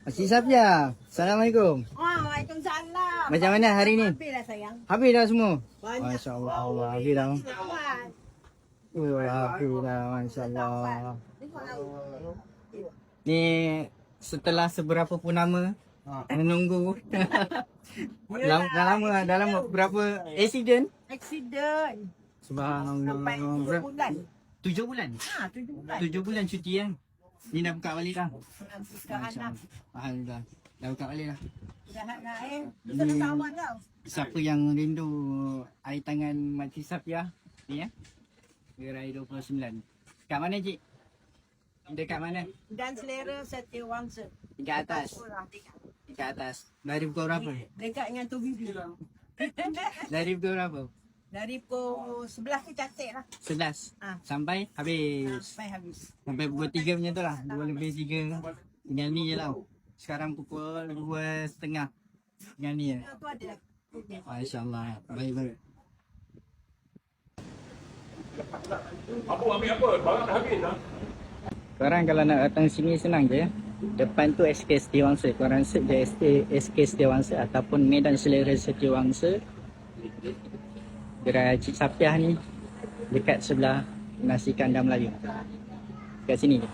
Cik Safia, Assalamualaikum. Waalaikumsalam. Macam mana hari ni? Habislah sayang. Habis dah semua? Banyak. Masya-Allah, habis dah. Lawan. Habis dah, masya-Allah. Ni setelah seberapa purnama menunggu. Dah lama berapa accident? Aksiden. Subhanallah. Sampai 7 bulan. 7 bulan? Ha, 7 bulan. 7 bulan cuti kan? Ni dah buka balik dah? Sekarang dah. Alhamdulillah. Dah buka balik dah. Dah nak Kita dah kawan tau. Siapa yang rindu air tangan Makcik Safia ni ya? Gerai 29. Kat mana cik? Dekat mana? Dan selera Setiawangsa. Dekat atas. Dekat atas. Dari pukul berapa? Dekat dengan tu bibi. Dari pukul berapa? Dari pukul 11 tu cantik lah. 11. Ah. Sampai habis. Sampai habis. Sampai pukul 3 macam tu lah. 2 lebih 3. Tinggal ni je lah. Sekarang pukul 2.30. Tinggal ni je. Tu ada lah. Masya-Allah. Baik-baik. Apa ambil apa? Barang dah habis dah. Korang kalau nak datang sini senang je ya. Depan tu SK Setiawangsa. Korang search je SK Setiawangsa ataupun Medan Selera Setiawangsa. Gerai Cik Safia ni dekat sebelah nasi kandar Melayu. Kat sini je.